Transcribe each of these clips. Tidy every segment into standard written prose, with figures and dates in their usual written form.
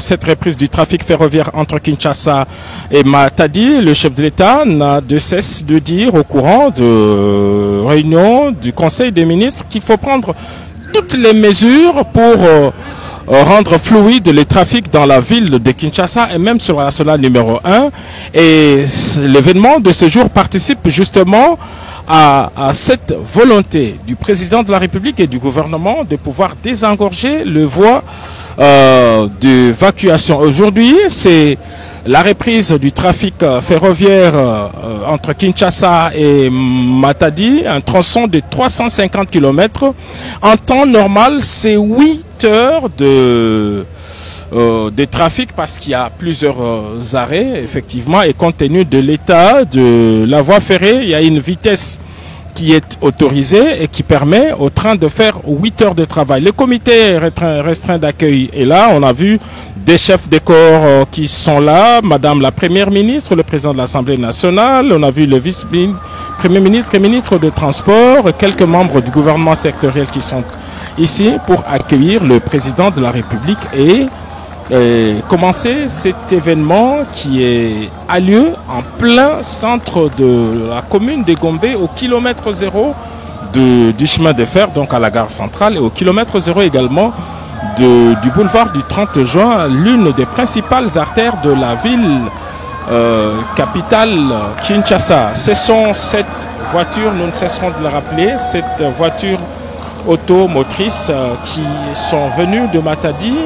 Cette reprise du trafic ferroviaire entre Kinshasa et Matadi, le chef de l'État n'a de cesse de dire au courant de réunion du Conseil des ministres qu'il faut prendre toutes les mesures pour rendre fluide le trafic dans la ville de Kinshasa et même sur la nationale numéro 1. Et l'événement de ce jour participe justement à cette volonté du président de la République et du gouvernement de pouvoir désengorger le voie d'évacuation. Aujourd'hui, c'est la reprise du trafic ferroviaire entre Kinshasa et Matadi, un tronçon de 350 km. En temps normal, c'est 8 heures de trafic parce qu'il y a plusieurs arrêts, effectivement, et compte tenu de l'état de la voie ferrée, il y a une vitesse qui est autorisée et qui permet au train de faire 8 heures de travail. Le comité restreint d'accueil est là. On a vu des chefs de corps qui sont là, Madame la Première ministre, le président de l'Assemblée nationale, on a vu le vice-premier ministre et ministre des Transports, quelques membres du gouvernement sectoriel qui sont ici pour accueillir le président de la République et commencer cet événement qui a lieu en plein centre de la commune de Gombe, au kilomètre 0 du chemin de fer, donc à la gare centrale, et au kilomètre 0 également du boulevard du 30 juin, l'une des principales artères de la ville capitale Kinshasa. Ce sont cette voiture, nous ne cesserons de le rappeler, cette voiture automotrice qui sont venues de Matadi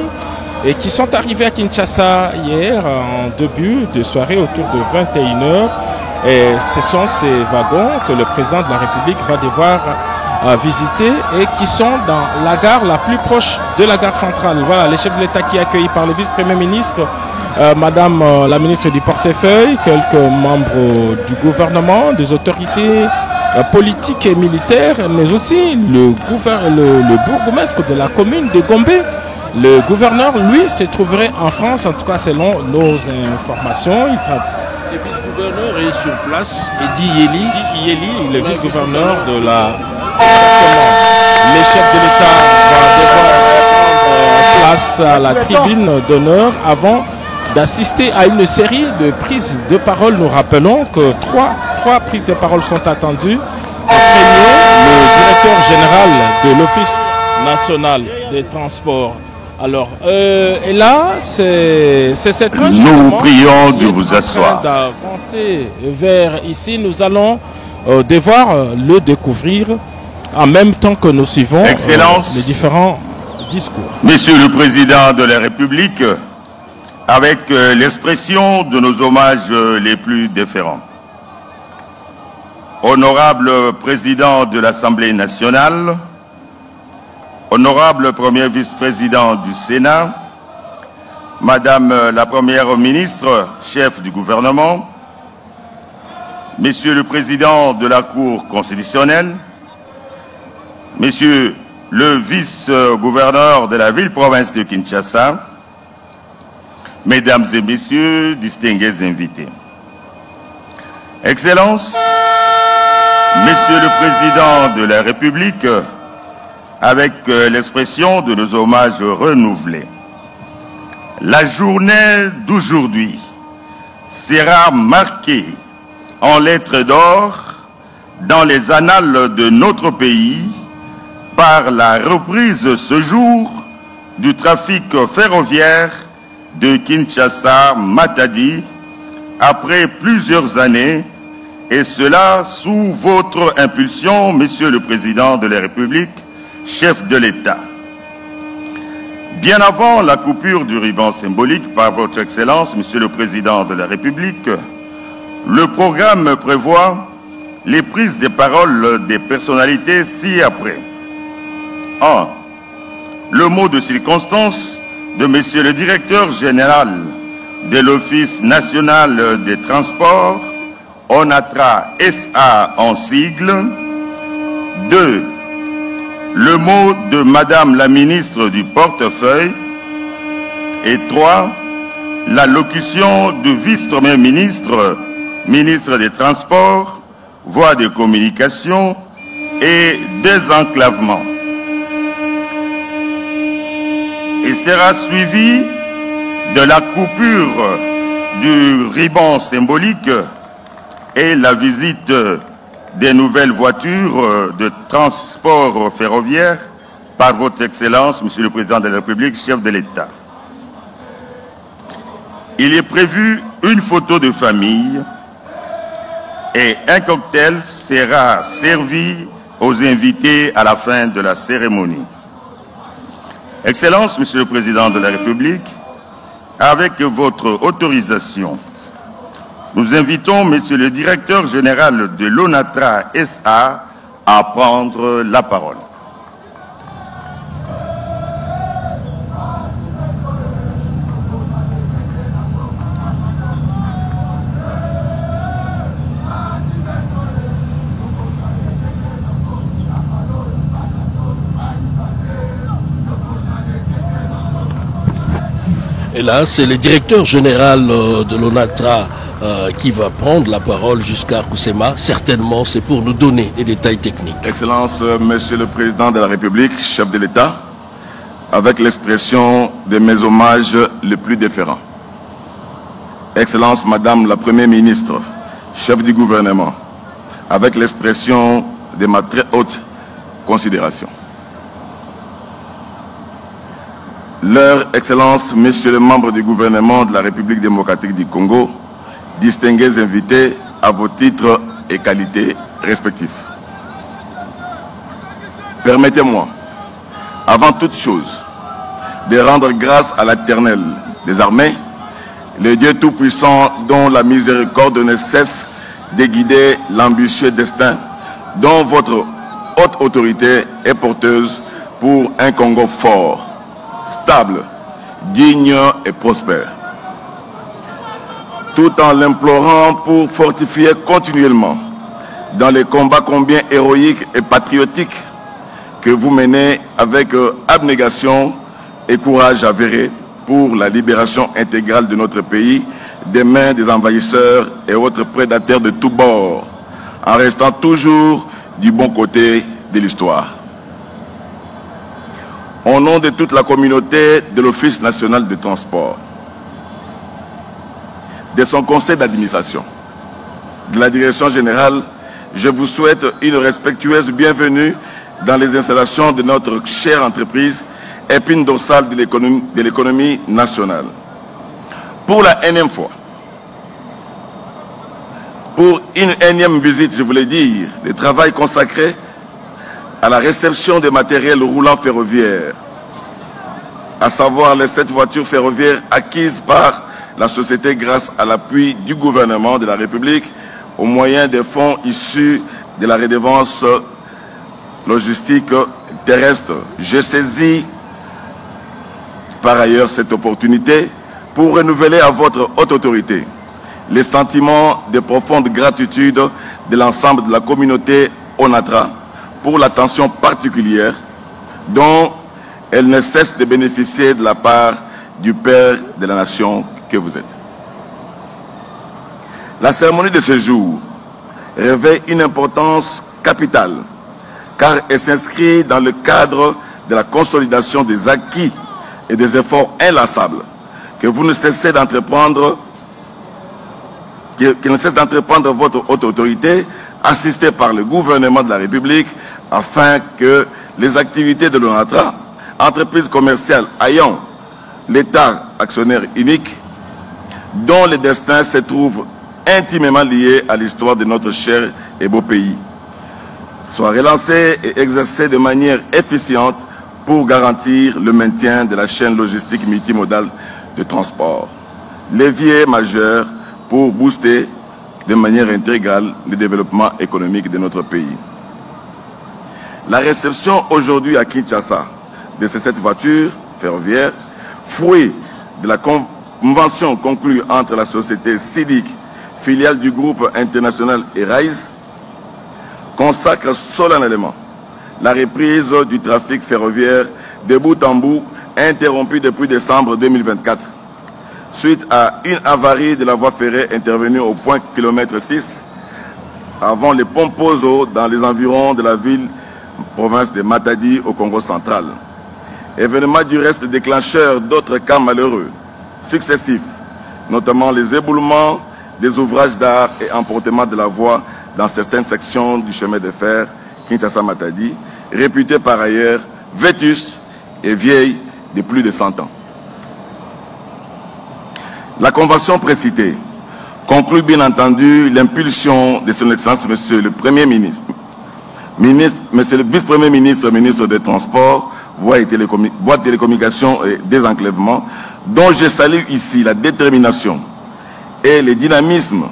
et qui sont arrivés à Kinshasa hier en début de soirée autour de 21h. Et ce sont ces wagons que le président de la République va devoir visiter et qui sont dans la gare la plus proche de la gare centrale. Voilà, les chefs de l'État qui sont accueillis par le vice-premier ministre, Madame la ministre du portefeuille, quelques membres du gouvernement, des autorités politiques et militaires, mais aussi le bourgmestre de la commune de Gombe. Le gouverneur, lui, se trouverait en France, en tout cas selon nos informations. Le vice-gouverneur est sur place, Eddy Yeli, le vice-gouverneur de la... Les chefs de l'État vont devoir prendre place à la tribune d'honneur avant d'assister à une série de prises de parole. Nous rappelons que trois prises de parole sont attendues. En premier, le directeur général de l'Office national des transports. Alors, et là, c'est cette marche. Nous vous prions de vous asseoir. D'avancer vers ici, nous allons devoir le découvrir en même temps que nous suivons les différents discours. Monsieur le Président de la République, avec l'expression de nos hommages les plus déférents. Honorable Président de l'Assemblée nationale, honorable Premier vice-président du Sénat, Madame la Première ministre, chef du gouvernement, Monsieur le Président de la Cour constitutionnelle, Monsieur le vice-gouverneur de la ville-province de Kinshasa, Mesdames et Messieurs, distingués invités. Excellences, Monsieur le Président de la République, avec l'expression de nos hommages renouvelés. La journée d'aujourd'hui sera marquée en lettres d'or dans les annales de notre pays par la reprise ce jour du trafic ferroviaire de Kinshasa-Matadi après plusieurs années, et cela sous votre impulsion, Monsieur le Président de la République, chef de l'État. Bien avant la coupure du ruban symbolique par votre Excellence, Monsieur le Président de la République, le programme prévoit les prises de parole des personnalités ci-après. 1. Le mot de circonstance de Monsieur le Directeur général de l'Office national des transports, ONATRA SA en sigle. 2. Le mot de Madame la ministre du portefeuille. Et 3. L'allocution du vice-premier ministre, ministre des Transports, voies de communication et désenclavement. Et sera suivi de la coupure du ruban symbolique et la visite des nouvelles voitures de transport ferroviaire par votre Excellence, Monsieur le Président de la République, chef de l'État. Il est prévu une photo de famille et un cocktail sera servi aux invités à la fin de la cérémonie. Excellence, Monsieur le Président de la République, avec votre autorisation, nous invitons Monsieur le Directeur Général de l'ONATRA SA à prendre la parole. Et là, c'est le directeur général de l'ONATRA qui va prendre la parole jusqu'à Roussema. Certainement, c'est pour nous donner des détails techniques. Excellence, Monsieur le Président de la République, chef de l'État, avec l'expression de mes hommages les plus déférents. Excellence, Madame la Première ministre, chef du gouvernement, avec l'expression de ma très haute considération. Leur Excellence, Messieurs les membres du gouvernement de la République démocratique du Congo, distingués invités à vos titres et qualités respectifs. Permettez-moi, avant toute chose, de rendre grâce à l'Éternel des armées, le Dieu Tout-Puissant dont la miséricorde ne cesse de guider l'ambitieux destin, dont votre haute autorité est porteuse pour un Congo fort, stable, digne et prospère, tout en l'implorant pour fortifier continuellement dans les combats combien héroïques et patriotiques que vous menez avec abnégation et courage avéré pour la libération intégrale de notre pays des mains des envahisseurs et autres prédateurs de tous bords, en restant toujours du bon côté de l'histoire. Au nom de toute la communauté de l'Office national de transport, de son conseil d'administration, de la direction générale, je vous souhaite une respectueuse bienvenue dans les installations de notre chère entreprise, épine dorsale de l'économie nationale. Pour la énième fois, pour une énième visite, je voulais dire, de travail consacré à la réception des matériels roulants ferroviaires, à savoir les 7 voitures ferroviaires acquises par la société grâce à l'appui du gouvernement de la République au moyen des fonds issus de la redevance logistique terrestre. Je saisis par ailleurs cette opportunité pour renouveler à votre haute autorité les sentiments de profonde gratitude de l'ensemble de la communauté ONATRA pour l'attention particulière dont elle ne cesse de bénéficier de la part du Père de la Nation que vous êtes. La cérémonie de ce jour revêt une importance capitale car elle s'inscrit dans le cadre de la consolidation des acquis et des efforts inlassables que vous ne cessez d'entreprendre, que ne cesse d'entreprendre votre haute autorité, assistée par le gouvernement de la République, afin que les activités de l'ONATRA, entreprise commerciale ayant l'État actionnaire unique, dont le destin se trouve intimement lié à l'histoire de notre cher et beau pays, soit relancée et exercée de manière efficiente pour garantir le maintien de la chaîne logistique multimodale de transport, levier majeur pour booster de manière intégrale le développement économique de notre pays. La réception aujourd'hui à Kinshasa de ces 7 voitures ferroviaires, fruit de la convention conclue entre la société SIDIC, filiale du groupe international ERAIS, consacre solennellement la reprise du trafic ferroviaire de bout en bout, interrompu depuis décembre 2024, suite à une avarie de la voie ferrée intervenue au point km 6 avant les Pomposo dans les environs de la ville province de Matadi au Congo central. Événement du reste déclencheur d'autres cas malheureux successifs, notamment les éboulements des ouvrages d'art et emportement de la voie dans certaines sections du chemin de fer Kinshasa-Matadi, réputée par ailleurs vétuste et vieille de plus de 100 ans. La convention précitée conclut bien entendu l'impulsion de son Excellence Monsieur le Premier ministre, Monsieur le Vice-Premier ministre, ministre des Transports, Voies et Télécommunications et Désenclavement, dont je salue ici la détermination et le dynamisme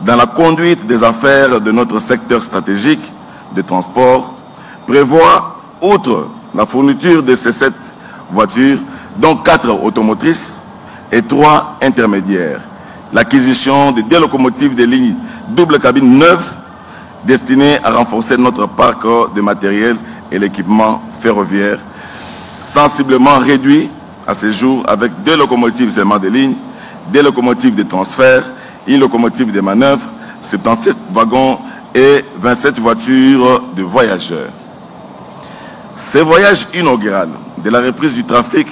dans la conduite des affaires de notre secteur stratégique de transport, prévoit, outre la fourniture de ces 7 voitures, dont 4 automotrices et 3 intermédiaires, l'acquisition de 2 locomotives de ligne double cabine neuves destinées à renforcer notre parc de matériel et l'équipement ferroviaire, sensiblement réduit à ce jour avec 2 locomotives seulement de ligne, 2 locomotives de transfert, 1 locomotive de manœuvre, 77 wagons et 27 voitures de voyageurs. Ce voyage inaugural de la reprise du trafic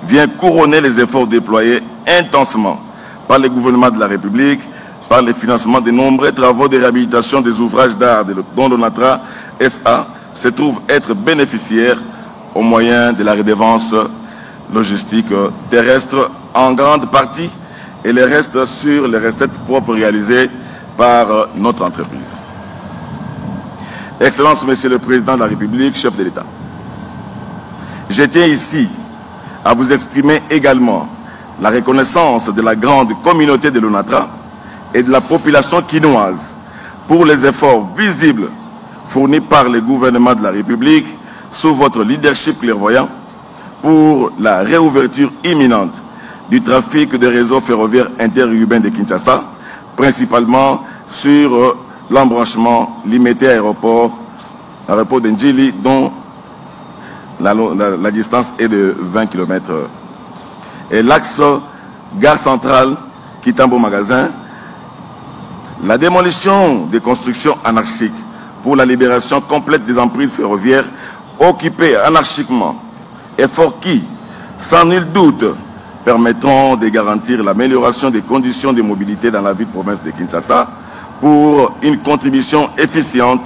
vient couronner les efforts déployés intensement par le gouvernement de la République, par le financement de nombreux travaux de réhabilitation des ouvrages d'art dont l'ONATRA SA se trouve être bénéficiaire au moyen de la redevance logistique terrestre en grande partie et le reste sur les recettes propres réalisées par notre entreprise. Excellence, Monsieur le Président de la République, chef de l'État, je tiens ici à vous exprimer également la reconnaissance de la grande communauté de l'ONATRA et de la population quinoise pour les efforts visibles fournis par le gouvernement de la République sous votre leadership clairvoyant pour la réouverture imminente du trafic des réseaux ferroviaires interurbains de Kinshasa, principalement sur l'embranchement limité à l'aéroport d'Ndjili, dont la distance est de 20 km. Et l'axe gare centrale Kitambo Magasin, la démolition des constructions anarchiques pour la libération complète des emprises ferroviaires occupées anarchiquement, efforts qui, sans nul doute, permettront de garantir l'amélioration des conditions de mobilité dans la ville-province de Kinshasa pour une contribution efficiente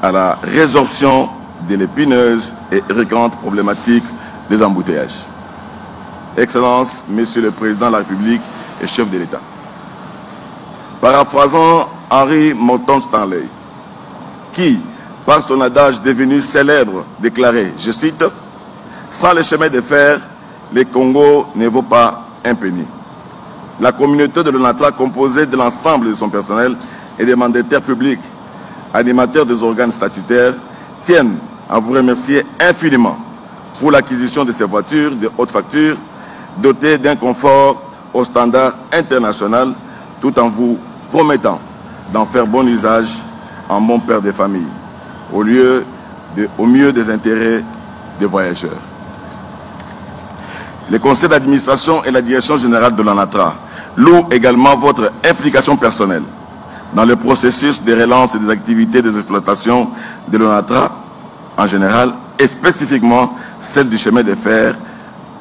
à la résorption de l'épineuse et récurrente problématique des embouteillages. Excellence, Monsieur le Président de la République et chef de l'État, paraphrasant Henry Morton Stanley, qui, par son adage devenu célèbre, déclarait, je cite, « Sans les chemins de fer, le Congo ne vaut pas un penny ». La communauté de l'ONATRA, composée de l'ensemble de son personnel et des mandataires publics, animateurs des organes statutaires, tiennent à vous remercier infiniment pour l'acquisition de ces voitures de haute facture, dotées d'un confort au standard international, tout en vous promettant d'en faire bon usage en bon père de famille, au mieux des intérêts des voyageurs. Le conseil d'administration et la direction générale de l'ONATRA louent également votre implication personnelle dans le processus de relance des activités des exploitations de l'ONATRA en général et spécifiquement celle du chemin de fer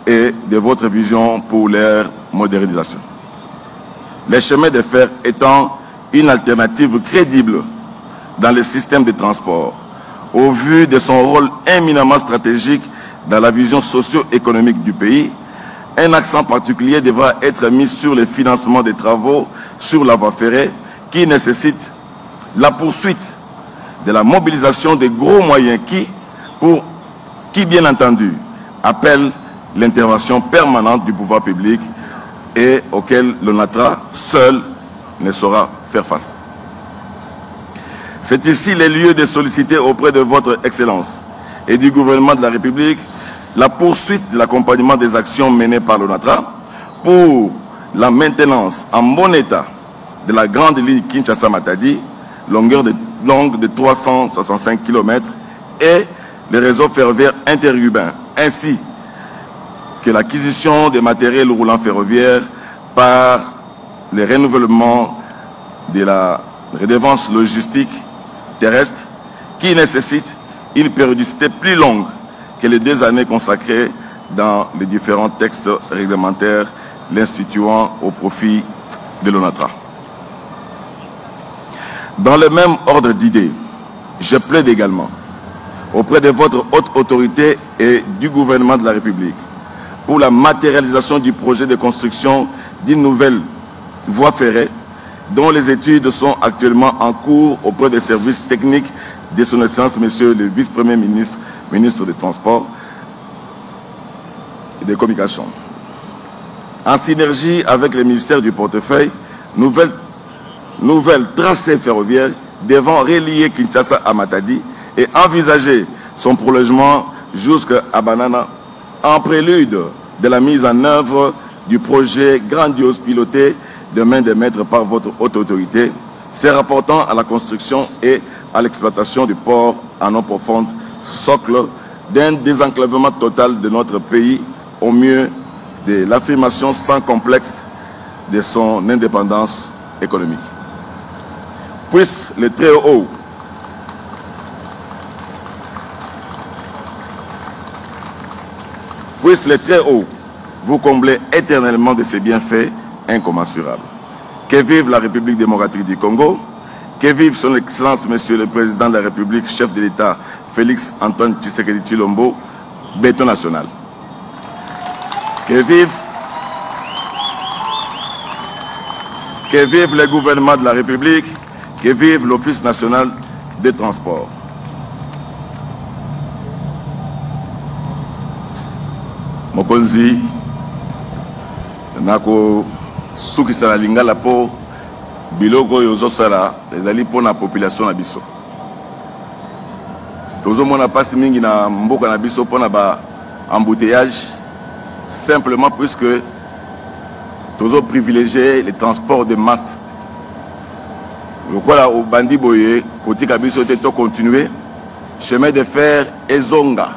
et de votre vision pour leur modernisation. Les chemins de fer étant une alternative crédible dans le système de transport, au vu de son rôle éminemment stratégique dans la vision socio-économique du pays, un accent particulier devra être mis sur le financement des travaux sur la voie ferrée qui nécessite la poursuite de la mobilisation des gros moyens qui bien entendu, appellent l'intervention permanente du pouvoir public et auquel l'ONATRA seul ne saura faire face. C'est ici le lieu de solliciter auprès de votre Excellence et du gouvernement de la République la poursuite de l'accompagnement des actions menées par l'ONATRA pour la maintenance en bon état de la grande ligne Kinshasa-Matadi, longue de 365 km, et les réseaux ferroviaires interurbains, ainsi que l'acquisition des matériels roulants ferroviaires par le renouvellement de la redevance logistique terrestre qui nécessite une périodicité plus longue que les 2 années consacrées dans les différents textes réglementaires l'instituant au profit de l'ONATRA. Dans le même ordre d'idées, je plaide également auprès de votre haute autorité et du gouvernement de la République pour la matérialisation du projet de construction d'une nouvelle voie ferrée dont les études sont actuellement en cours auprès des services techniques de son Excellence, Monsieur le Vice-Premier ministre, ministre des Transports et des Communications. En synergie avec le ministère du Portefeuille, nouvelle tracé ferroviaire devant relier Kinshasa à Matadi et envisager son prolongement jusqu'à Banana en prélude de la mise en œuvre du projet grandiose piloté de main de maître par votre haute autorité, se rapportant à la construction et à l'exploitation du port en eau profonde, socle d'un désenclavement total de notre pays au mieux de l'affirmation sans complexe de son indépendance économique. Puisse le très haut vous combler éternellement de ses bienfaits incommensurables. Que vive la République démocratique du Congo, que vive son Excellence, Monsieur le Président de la République, chef de l'État, Félix Antoine Tshisekedi Tshilombo, béton national. Que vive le gouvernement de la République, que vive l'Office national des transports. Mokonzi, nako sukisa na lingala po biloko yozo sala ezali po na population na biso. Tozo mona pasi mingi na mboka na biso po na ba embouteillage simplement puisque tozo privilégier les transports de masse. Lokola au bandi boye kotika biso te to continuer chemin de fer ezonga.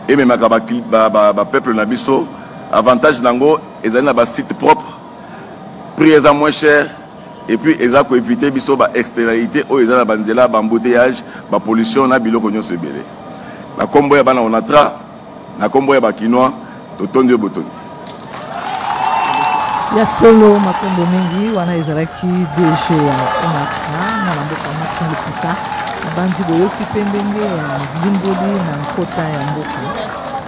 Et même ba peuple na biso avantage nango ezali na ba site propre, prix est moins cher et puis eza ko éviter biso ba externalité o eza na banzela ba embouteillage ba pollution na biloko nyonso ebele. Na kombo ya bana ONATRA na kombo ya ba kinois to tondi botondi. Ya solo makombo mingi wana ezalaki DG ya ONATRA na mboka Maxime Lupisa banzi boyoki pembenge ya limboli na nkota ya mboka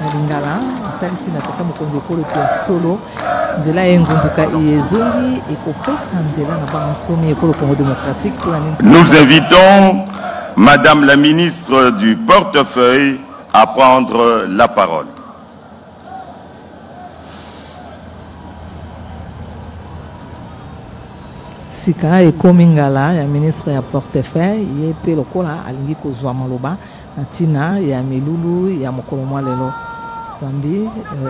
na lingala talisi na tata mokonzi ekolo ya solo nzela yengunduka ezongi ekopesa nzela na bansomi ekolo Congo démocratique pour la. Nous invitons Madame la ministre du Portefeuille à prendre la parole. Sika ekomi ngala ya ministre ya portefeuille ye pe lokola alingi kozwa maloba na tina ya milulu ya mokolo mwa lelo zambi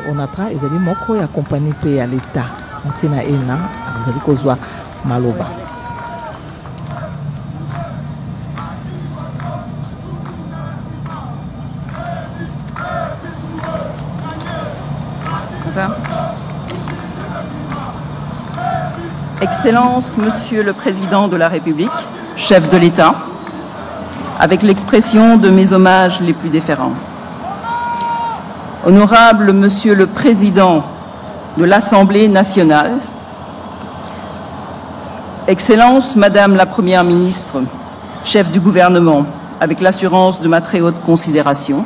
ONATRA ezali moko ya kompani pe ya l'État na tina ena azali kozwa maloba. Excellence, Monsieur le Président de la République, chef de l'État, avec l'expression de mes hommages les plus déférents. Honorable Monsieur le Président de l'Assemblée nationale, Excellence, Madame la Première ministre, chef du gouvernement, avec l'assurance de ma très haute considération,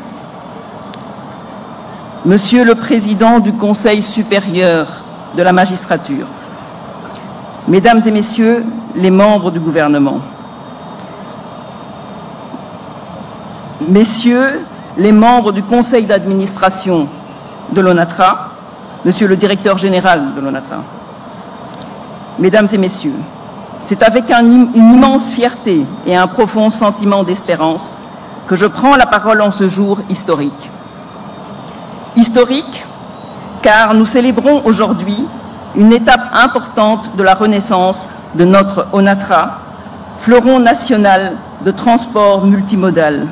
Monsieur le Président du Conseil supérieur de la magistrature, Mesdames et Messieurs les membres du gouvernement, Messieurs les membres du conseil d'administration de l'ONATRA, Monsieur le directeur général de l'ONATRA, Mesdames et Messieurs, c'est avec une immense fierté et un profond sentiment d'espérance que je prends la parole en ce jour historique. Historique car nous célébrons aujourd'hui une étape importante de la renaissance de notre ONATRA, fleuron national de transport multimodal,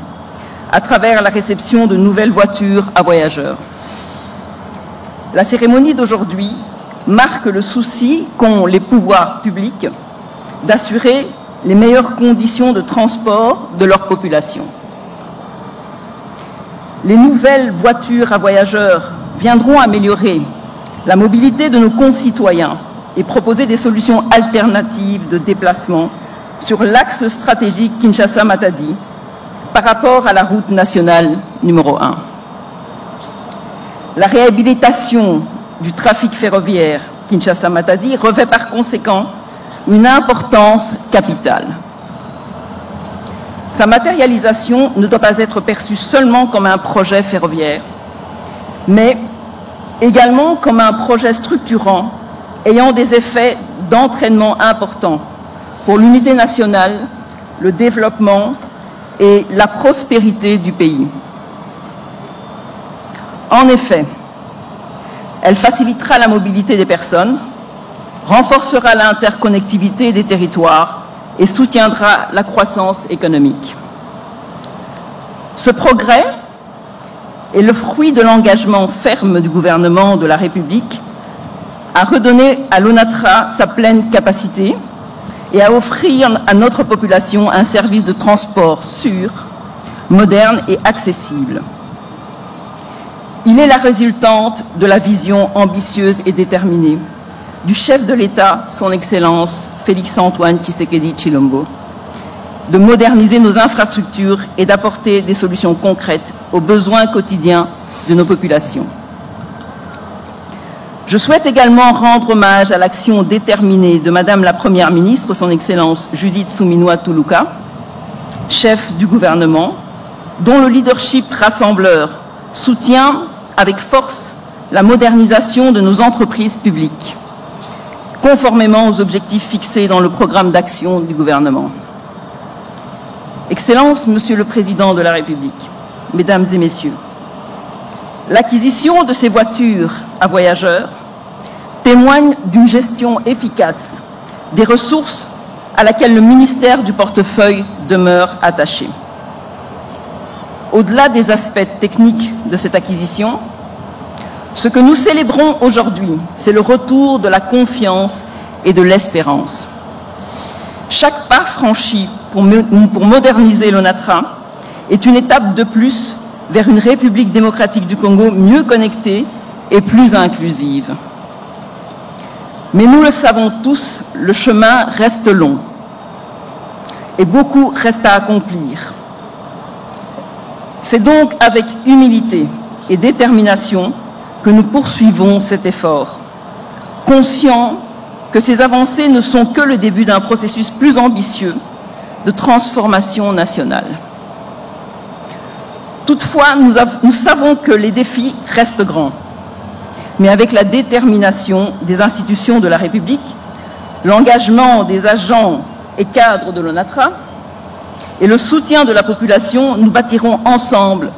à travers la réception de nouvelles voitures à voyageurs. La cérémonie d'aujourd'hui marque le souci qu'ont les pouvoirs publics d'assurer les meilleures conditions de transport de leur population. Les nouvelles voitures à voyageurs viendront améliorer la mobilité de nos concitoyens et proposer des solutions alternatives de déplacement sur l'axe stratégique Kinshasa-Matadi par rapport à la route nationale numéro 1. La réhabilitation du trafic ferroviaire Kinshasa-Matadi revêt par conséquent une importance capitale. Sa matérialisation ne doit pas être perçue seulement comme un projet ferroviaire, mais également comme un projet structurant ayant des effets d'entraînement importants pour l'unité nationale, le développement et la prospérité du pays. En effet, elle facilitera la mobilité des personnes, renforcera l'interconnectivité des territoires et soutiendra la croissance économique. Ce progrès est le fruit de l'engagement ferme du gouvernement de la République à redonner à l'ONATRA sa pleine capacité et à offrir à notre population un service de transport sûr, moderne et accessible. Il est la résultante de la vision ambitieuse et déterminée du chef de l'État, son Excellence Félix-Antoine Tshisekedi Tshilombo, de moderniser nos infrastructures et d'apporter des solutions concrètes aux besoins quotidiens de nos populations. Je souhaite également rendre hommage à l'action déterminée de Madame la Première ministre, son Excellence Judith Suminwa Tuluka, chef du gouvernement, dont le leadership rassembleur soutient avec force la modernisation de nos entreprises publiques, conformément aux objectifs fixés dans le programme d'action du gouvernement. Excellences, Monsieur le Président de la République, Mesdames et Messieurs, l'acquisition de ces voitures à voyageurs témoigne d'une gestion efficace des ressources à laquelle le ministère du portefeuille demeure attaché. Au-delà des aspects techniques de cette acquisition, ce que nous célébrons aujourd'hui, c'est le retour de la confiance et de l'espérance. Chaque pas franchi pour moderniser l'ONATRA est une étape de plus vers une République démocratique du Congo mieux connectée et plus inclusive. Mais nous le savons tous, le chemin reste long et beaucoup reste à accomplir. C'est donc avec humilité et détermination que nous poursuivons cet effort, conscients que ces avancées ne sont que le début d'un processus plus ambitieux de transformation nationale. Toutefois, nous savons que les défis restent grands, mais avec la détermination des institutions de la République, l'engagement des agents et cadres de l'ONATRA et le soutien de la population, nous bâtirons ensemble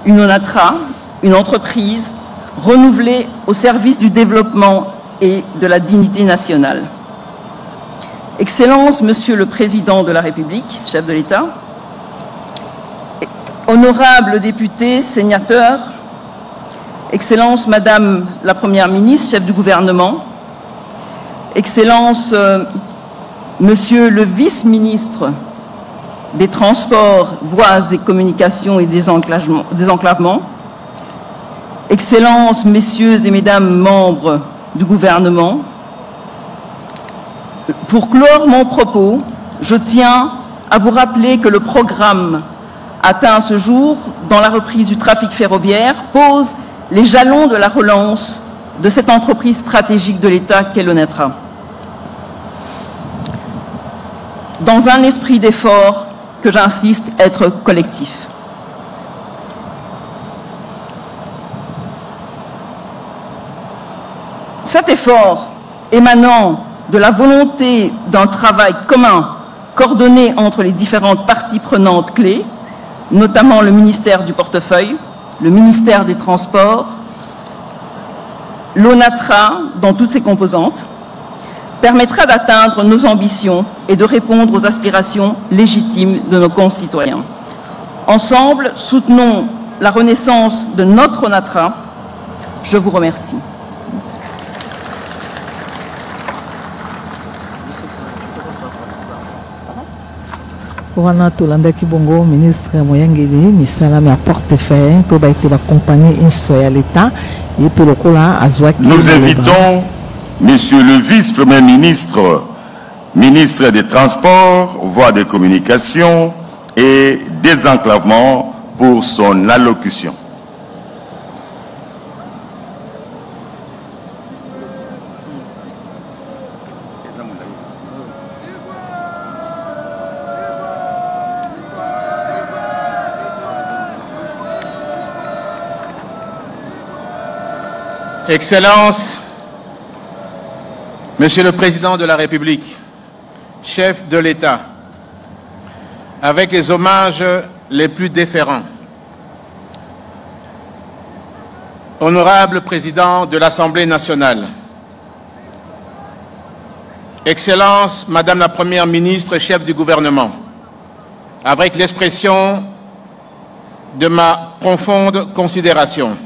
une ONATRA, une entreprise renouvelée au service du développement et de la dignité nationale. Excellences, Monsieur le Président de la République, chef de l'État, honorables députés, sénateurs, Excellences, Madame la Première ministre, chef du gouvernement, Excellences, Monsieur le vice-ministre des Transports, Voies et Communications et Désenclavement, Excellences, Messieurs et Mesdames membres du gouvernement, pour clore mon propos, je tiens à vous rappeler que le programme atteint à ce jour dans la reprise du trafic ferroviaire pose les jalons de la relance de cette entreprise stratégique de l'État qu'est l'ONATRA. Dans un esprit d'effort que j'insiste être collectif. Cet effort émanant de la volonté d'un travail commun, coordonné entre les différentes parties prenantes clés, notamment le ministère du portefeuille, le ministère des Transports, l'ONATRA dans toutes ses composantes, permettra d'atteindre nos ambitions et de répondre aux aspirations légitimes de nos concitoyens. Ensemble, soutenons la renaissance de notre ONATRA. Je vous remercie. wana tolandaki bongo ministre Moyangeli misala ya portefeuille to ba été accompagné une soya l'état Nous invitons Monsieur le vice-premier ministre, ministre des Transports, voies de communication et désenclavement pour son allocution. Excellences, Monsieur le Président de la République, chef de l'État, avec les hommages les plus déférents, honorable Président de l'Assemblée nationale, Excellence, Madame la Première ministre, chef du gouvernement, avec l'expression de ma profonde considération,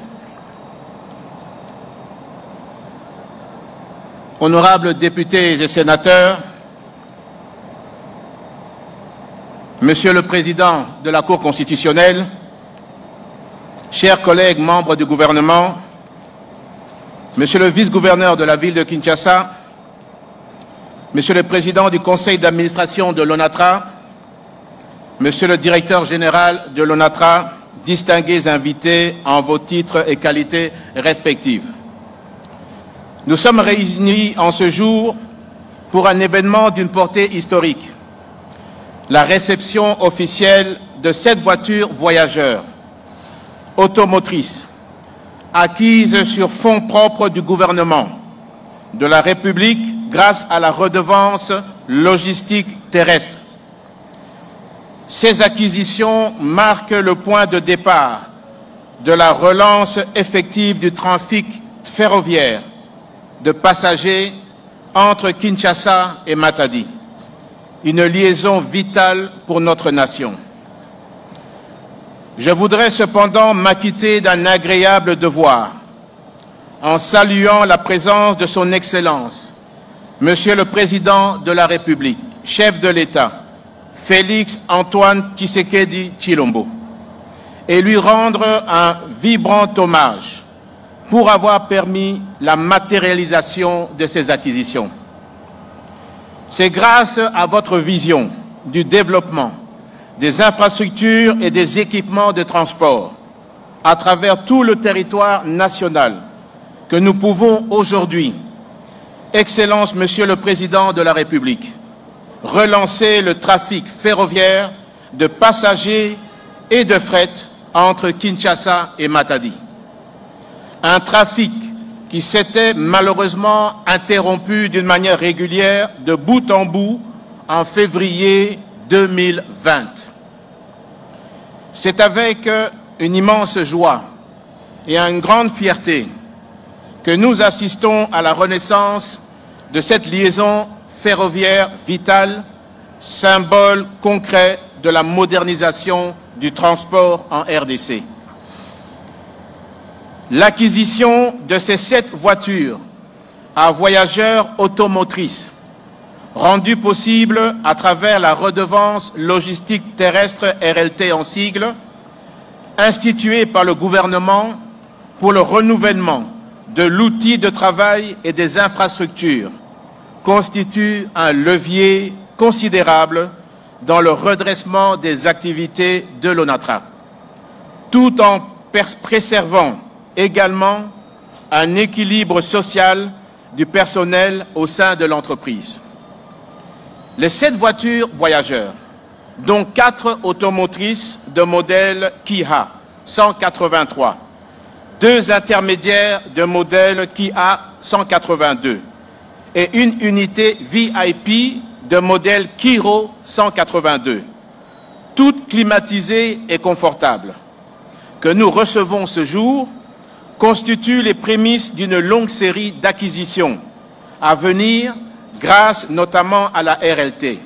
honorables députés et sénateurs, Monsieur le Président de la Cour constitutionnelle, chers collègues membres du gouvernement, Monsieur le vice-gouverneur de la ville de Kinshasa, Monsieur le Président du Conseil d'administration de l'ONATRA, Monsieur le Directeur général de l'ONATRA, distingués invités en vos titres et qualités respectives. Nous sommes réunis en ce jour pour un événement d'une portée historique, la réception officielle de 7 voitures voyageurs automotrices acquises sur fonds propres du gouvernement de la République grâce à la redevance logistique terrestre. Ces acquisitions marquent le point de départ de la relance effective du trafic ferroviaire de passagers entre Kinshasa et Matadi, une liaison vitale pour notre nation. Je voudrais cependant m'acquitter d'un agréable devoir en saluant la présence de son Excellence, Monsieur le Président de la République, chef de l'État, Félix Antoine Tshisekedi Tshilombo, et lui rendre un vibrant hommage pour avoir permis la matérialisation de ces acquisitions. C'est grâce à votre vision du développement des infrastructures et des équipements de transport à travers tout le territoire national que nous pouvons aujourd'hui, Excellence Monsieur le Président de la République, relancer le trafic ferroviaire de passagers et de fret entre Kinshasa et Matadi. Un trafic qui s'était malheureusement interrompu d'une manière régulière de bout en bout en février 2020. C'est avec une immense joie et une grande fierté que nous assistons à la renaissance de cette liaison ferroviaire vitale, symbole concret de la modernisation du transport en RDC. L'acquisition de ces 7 voitures à voyageurs automotrices, rendue possible à travers la redevance logistique terrestre RLT en sigle, instituée par le gouvernement pour le renouvellement de l'outil de travail et des infrastructures, constitue un levier considérable dans le redressement des activités de l'ONATRA, tout en préservant également un équilibre social du personnel au sein de l'entreprise. Les 7 voitures voyageurs, dont 4 automotrices de modèle Kia 183, 2 intermédiaires de modèle Kia 182 et une unité VIP de modèle Kiro 182, toutes climatisées et confortables, que nous recevons ce jour, constituent les prémices d'une longue série d'acquisitions à venir grâce notamment à la RLT.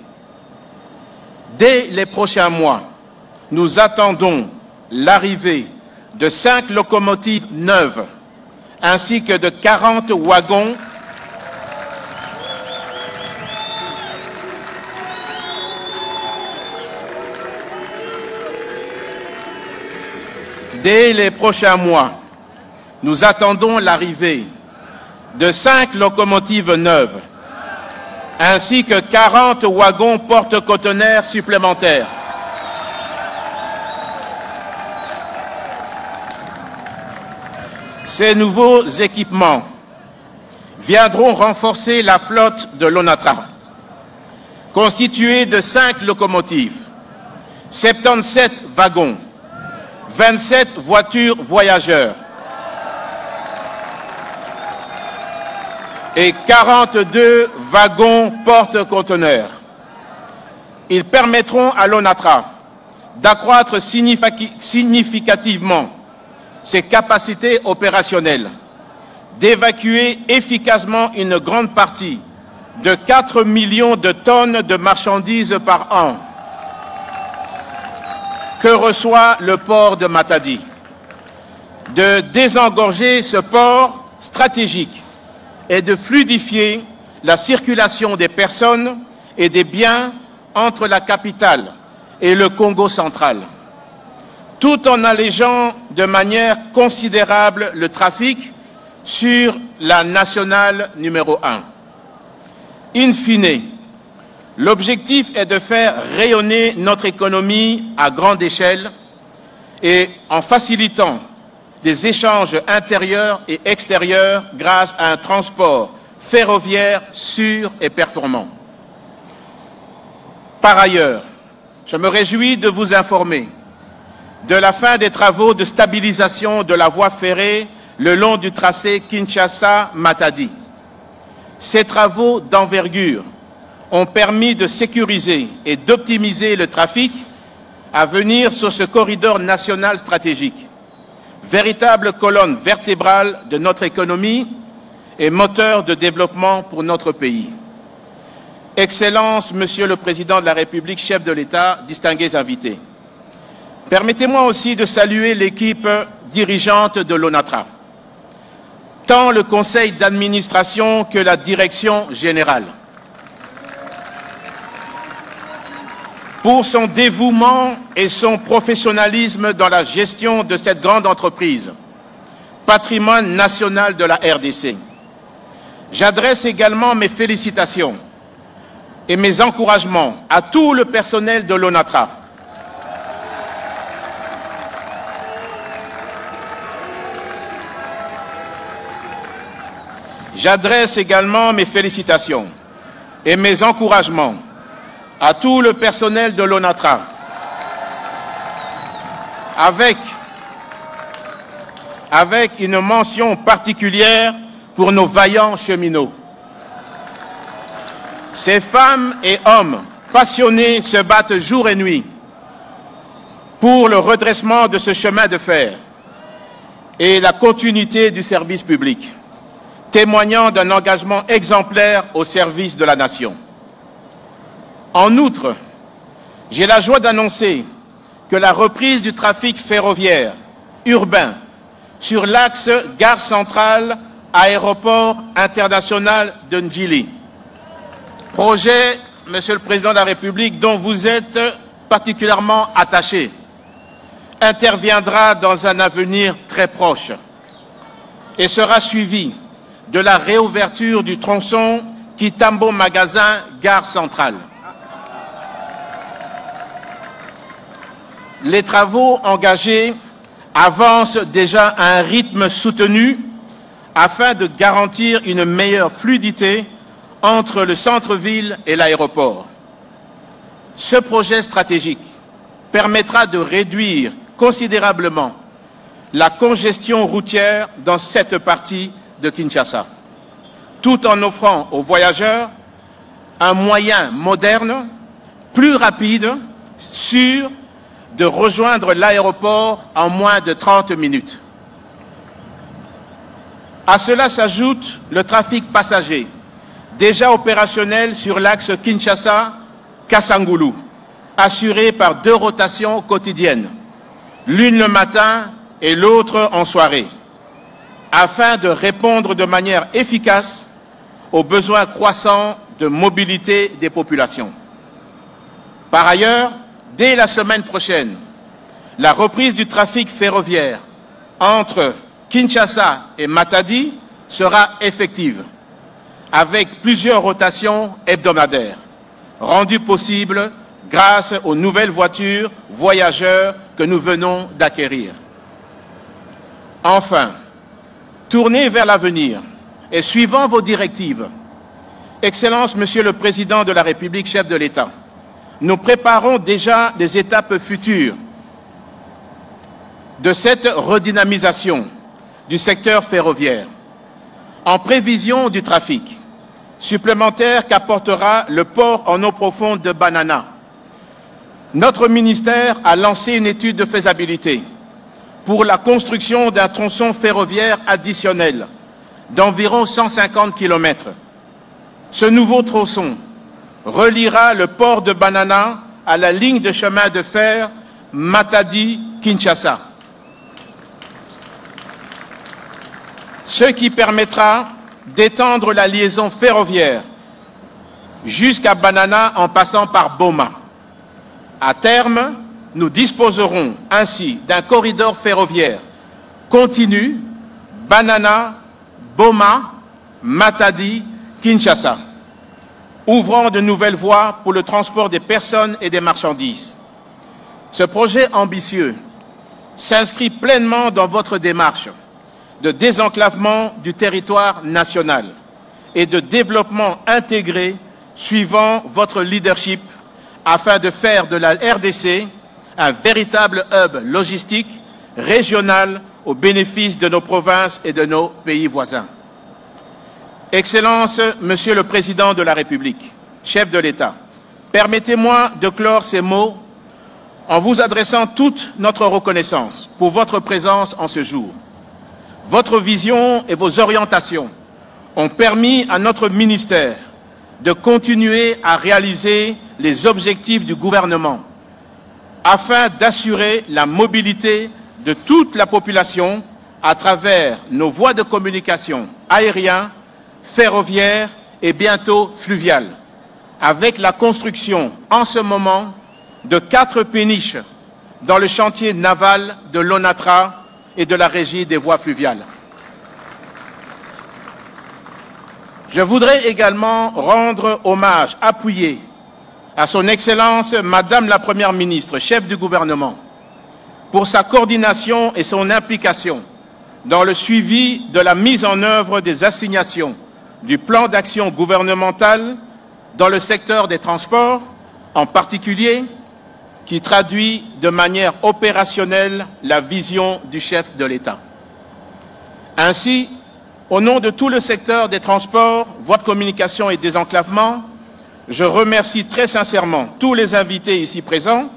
Dès les prochains mois, nous attendons l'arrivée de 5 locomotives neuves ainsi que de 40 wagons nous attendons l'arrivée de 5 locomotives neuves, ainsi que 40 wagons porte-conteneurs supplémentaires. Ces nouveaux équipements viendront renforcer la flotte de l'ONATRA, constituée de 5 locomotives, 77 wagons, 27 voitures voyageurs et 42 wagons porte-conteneurs. Ils permettront à l'ONATRA d'accroître significativement ses capacités opérationnelles, d'évacuer efficacement une grande partie de 4 millions de tonnes de marchandises par an que reçoit le port de Matadi, de désengorger ce port stratégique et de fluidifier la circulation des personnes et des biens entre la capitale et le Congo central, tout en allégeant de manière considérable le trafic sur la nationale numéro 1. In fine, l'objectif est de faire rayonner notre économie à grande échelle et en facilitant des échanges intérieurs et extérieurs grâce à un transport ferroviaire sûr et performant. Par ailleurs, je me réjouis de vous informer de la fin des travaux de stabilisation de la voie ferrée le long du tracé Kinshasa-Matadi. Ces travaux d'envergure ont permis de sécuriser et d'optimiser le trafic à venir sur ce corridor national stratégique, véritable colonne vertébrale de notre économie et moteur de développement pour notre pays. Excellences, Monsieur le Président de la République, chef de l'État, distingués invités. Permettez-moi aussi de saluer l'équipe dirigeante de l'ONATRA, tant le conseil d'administration que la direction générale, pour son dévouement et son professionnalisme dans la gestion de cette grande entreprise, patrimoine national de la RDC. J'adresse également mes félicitations et mes encouragements à tout le personnel de l'ONATRA, J'adresse également mes félicitations et mes encouragements à tout le personnel de l'ONATRA, avec une mention particulière pour nos vaillants cheminots. Ces femmes et hommes passionnés se battent jour et nuit pour le redressement de ce chemin de fer et la continuité du service public, témoignant d'un engagement exemplaire au service de la nation. En outre, j'ai la joie d'annoncer que la reprise du trafic ferroviaire urbain sur l'axe gare centrale aéroport international de Ndjili, projet, Monsieur le Président de la République, dont vous êtes particulièrement attaché, interviendra dans un avenir très proche et sera suivi de la réouverture du tronçon Kitambo-Magasin, gare centrale. Les travaux engagés avancent déjà à un rythme soutenu afin de garantir une meilleure fluidité entre le centre-ville et l'aéroport. Ce projet stratégique permettra de réduire considérablement la congestion routière dans cette partie de Kinshasa, tout en offrant aux voyageurs un moyen moderne, plus rapide, sûr, de rejoindre l'aéroport en moins de 30 minutes. À cela s'ajoute le trafic passager, déjà opérationnel sur l'axe Kinshasa-Kassangoulou, assuré par 2 rotations quotidiennes, l'une le matin et l'autre en soirée, afin de répondre de manière efficace aux besoins croissants de mobilité des populations. Par ailleurs, dès la semaine prochaine, la reprise du trafic ferroviaire entre Kinshasa et Matadi sera effective, avec plusieurs rotations hebdomadaires, rendues possibles grâce aux nouvelles voitures voyageurs que nous venons d'acquérir. Enfin, tournez vers l'avenir et suivant vos directives, Excellence, Monsieur le Président de la République, chef de l'État, nous préparons déjà des étapes futures de cette redynamisation du secteur ferroviaire, en prévision du trafic supplémentaire qu'apportera le port en eau profonde de Banana. Notre ministère a lancé une étude de faisabilité pour la construction d'un tronçon ferroviaire additionnel d'environ 150 km. Ce nouveau tronçon reliera le port de Banana à la ligne de chemin de fer Matadi-Kinshasa, ce qui permettra d'étendre la liaison ferroviaire jusqu'à Banana en passant par Boma. À terme, nous disposerons ainsi d'un corridor ferroviaire continu Banana, Boma, Matadi, Kinshasa, ouvrant de nouvelles voies pour le transport des personnes et des marchandises. Ce projet ambitieux s'inscrit pleinement dans votre démarche de désenclavement du territoire national et de développement intégré suivant votre leadership afin de faire de la RDC un véritable hub logistique régional au bénéfice de nos provinces et de nos pays voisins. Excellence, Monsieur le Président de la République, chef de l'État, permettez-moi de clore ces mots en vous adressant toute notre reconnaissance pour votre présence en ce jour. Votre vision et vos orientations ont permis à notre ministère de continuer à réaliser les objectifs du gouvernement afin d'assurer la mobilité de toute la population à travers nos voies de communication aériennes, ferroviaires et bientôt fluviales, avec la construction en ce moment de 4 péniches dans le chantier naval de l'ONATRA et de la Régie des voies fluviales. Je voudrais également rendre hommage appuyé à son Excellence Madame la Première ministre, chef du gouvernement, pour sa coordination et son implication dans le suivi de la mise en œuvre des assignations du plan d'action gouvernemental dans le secteur des transports, en particulier, qui traduit de manière opérationnelle la vision du chef de l'État. Ainsi, au nom de tout le secteur des transports, voies de communication et désenclavement, je remercie très sincèrement tous les invités ici présents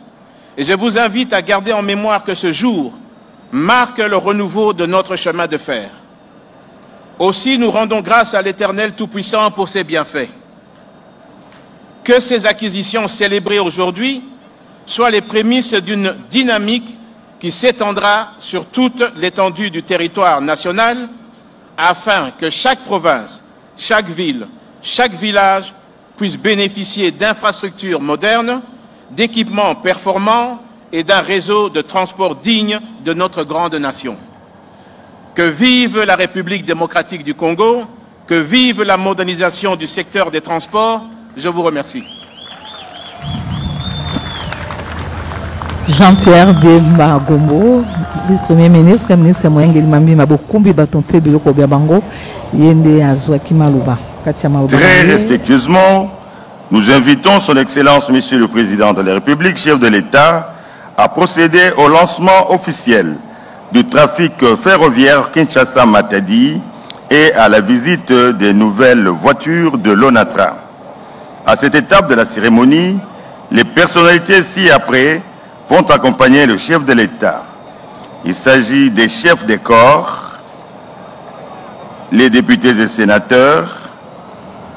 et je vous invite à garder en mémoire que ce jour marque le renouveau de notre chemin de fer. Aussi, nous rendons grâce à l'Éternel Tout-Puissant pour ses bienfaits. Que ces acquisitions célébrées aujourd'hui soient les prémices d'une dynamique qui s'étendra sur toute l'étendue du territoire national afin que chaque province, chaque ville, chaque village puisse bénéficier d'infrastructures modernes, d'équipements performants et d'un réseau de transport digne de notre grande nation. Que vive la République démocratique du Congo, que vive la modernisation du secteur des transports. Je vous remercie. Jean-Pierre Demba Gombo, vice-premier ministre, ministre Moyengeli Mambi Mabokumbi Batompe Biloko Biabango, Yende Azwaki Malouba. Très respectueusement, nous invitons son Excellence, Monsieur le Président de la République, chef de l'État, à procéder au lancement officiel du trafic ferroviaire Kinshasa-Matadi et à la visite des nouvelles voitures de l'ONATRA. À cette étape de la cérémonie, les personnalités ci-après vont accompagner le chef de l'État. Il s'agit des chefs des corps, les députés et sénateurs,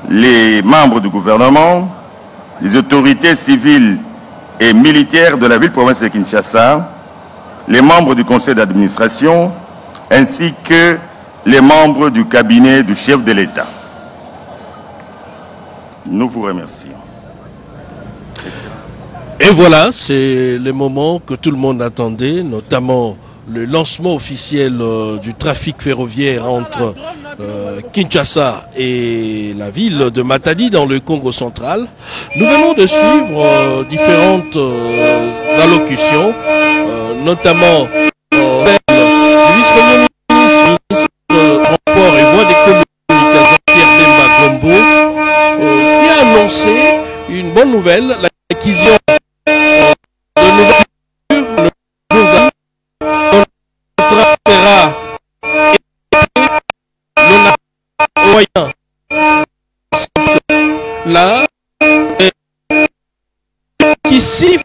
les membres du gouvernement, les autorités civiles et militaires de la ville-province de Kinshasa, les membres du conseil d'administration, ainsi que les membres du cabinet du chef de l'État. Nous vous remercions. Et voilà, c'est le moment que tout le monde attendait, notamment le lancement officiel du trafic ferroviaire entre Kinshasa et la ville de Matadi dans le Congo central. Nous venons de suivre différentes allocutions, notamment le vice-premier ministre de Transport et Voies des Communications, Pierre Bemba Gombo, qui a annoncé une bonne nouvelle, l'acquisition de nouvelles structures, là qui siffle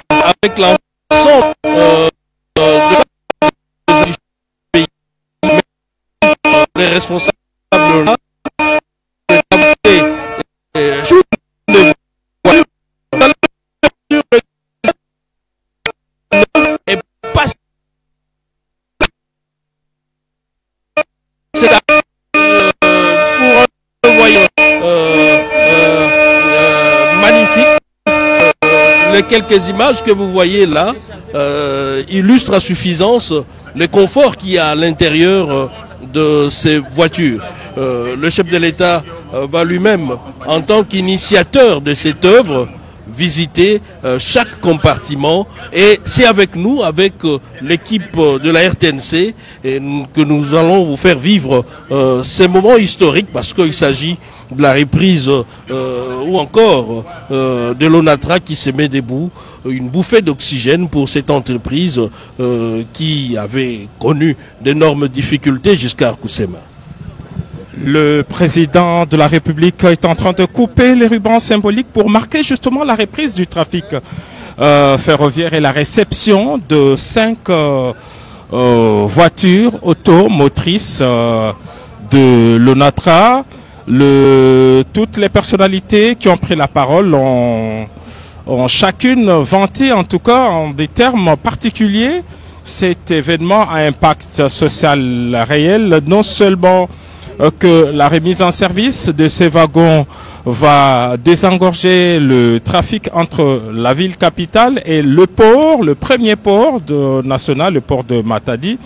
avec l'ensemble du pays, les responsables là les quelques images que vous voyez là illustrent à suffisance le confort qu'il y a à l'intérieur de ces voitures. Le chef de l'État va lui-même, en tant qu'initiateur de cette œuvre, visiter chaque compartiment, et c'est avec nous, avec l'équipe de la RTNC, que nous allons vous faire vivre ces moments historiques, parce qu'il s'agit de la reprise ou encore de l'ONATRA qui se met debout, une bouffée d'oxygène pour cette entreprise qui avait connu d'énormes difficultés jusqu'à Arkusema. Le président de la République est en train de couper les rubans symboliques pour marquer justement la reprise du trafic ferroviaire et la réception de 5 voitures automotrices de l'ONATRA. Toutes les personnalités qui ont pris la parole ont chacune vanté, en tout cas en des termes particuliers, cet événement à impact social réel, non seulement que la remise en service de ces wagons va désengorger le trafic entre la ville capitale et le port, le premier port national, le port de Matadi.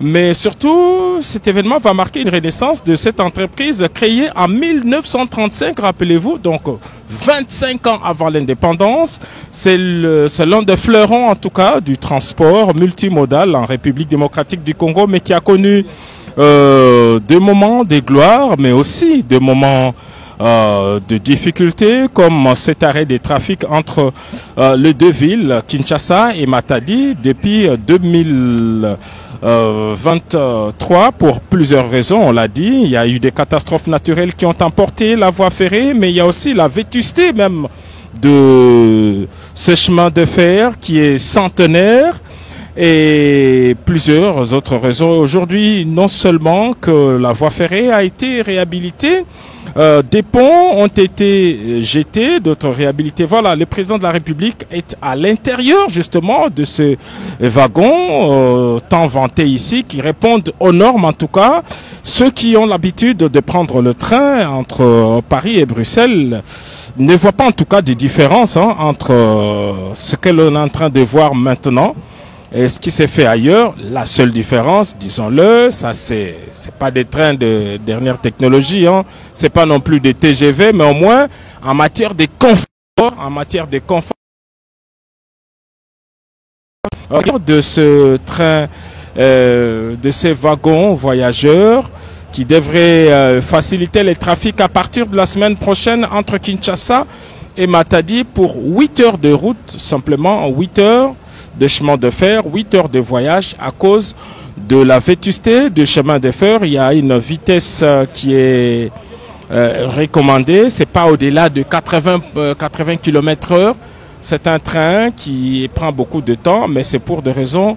Mais surtout, cet événement va marquer une renaissance de cette entreprise créée en 1935, rappelez-vous, donc 25 ans avant l'indépendance. C'est l'un des fleurons, en tout cas, du transport multimodal en République démocratique du Congo, mais qui a connu des moments de gloire, mais aussi des moments de difficultés, comme cet arrêt des trafics entre les deux villes, Kinshasa et Matadi, depuis 2023, pour plusieurs raisons, on l'a dit. Il y a eu des catastrophes naturelles qui ont emporté la voie ferrée, mais il y a aussi la vétusté même de ce chemin de fer qui est centenaire, et plusieurs autres raisons. Aujourd'hui, non seulement que la voie ferrée a été réhabilitée, des ponts ont été jetés, d'autres réhabilités. Voilà, le président de la République est à l'intérieur justement de ces wagons tant vantés ici, qui répondent aux normes en tout cas. Ceux qui ont l'habitude de prendre le train entre Paris et Bruxelles ne voient pas en tout cas de différence entre ce que l'on est en train de voir maintenant et ce qui s'est fait ailleurs. La seule différence, disons-le, ça c'est pas des trains de dernière technologie, hein. C'est pas non plus des TGV, mais au moins en matière de confort, de ce train, de ces wagons voyageurs qui devraient faciliter les trafics à partir de la semaine prochaine entre Kinshasa et Matadi pour 8 heures de route, simplement 8 heures de chemin de fer, 8 heures de voyage à cause de la vétusté du chemin de fer. Il y a une vitesse qui est recommandée, c'est pas au-delà de 80 km/h. C'est un train qui prend beaucoup de temps, mais c'est pour des raisons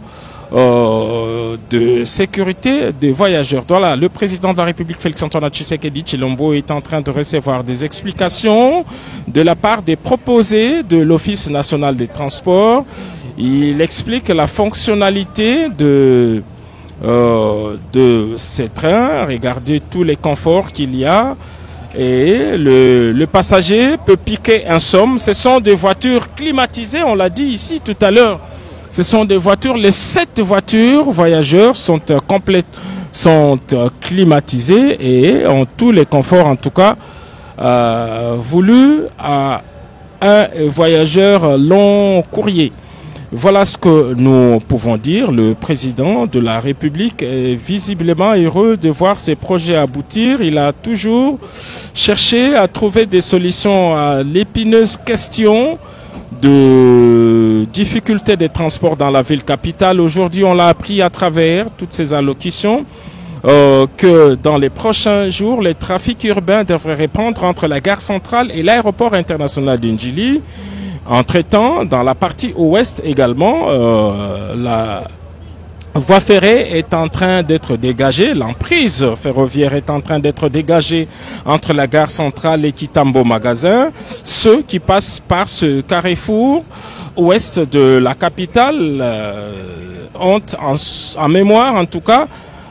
de sécurité des voyageurs. Voilà, le président de la République, Félix-Antoine Tshisekedi Tshilombo, est en train de recevoir des explications de la part des proposés de l'Office national des transports. Il explique la fonctionnalité de ces trains, regardez tous les conforts qu'il y a, et le passager peut piquer un somme. Ce sont des voitures climatisées, on l'a dit ici tout à l'heure. Ce sont des voitures, les 7 voitures voyageurs sont climatisées et ont tous les conforts, en tout cas, voulus à un voyageur long courrier. Voilà ce que nous pouvons dire. Le président de la République est visiblement heureux de voir ces projets aboutir. Il a toujours cherché à trouver des solutions à l'épineuse question de difficultés des transports dans la ville capitale. Aujourd'hui, on l'a appris à travers toutes ces allocutions que dans les prochains jours, les trafics urbains devraient reprendre entre la gare centrale et l'aéroport international d'Ndjili. Entre-temps, dans la partie ouest également, la voie ferrée est en train d'être dégagée, l'emprise ferroviaire est en train d'être dégagée entre la gare centrale et Kitambo Magasin. Ceux qui passent par ce carrefour ouest de la capitale ont en mémoire, en tout cas,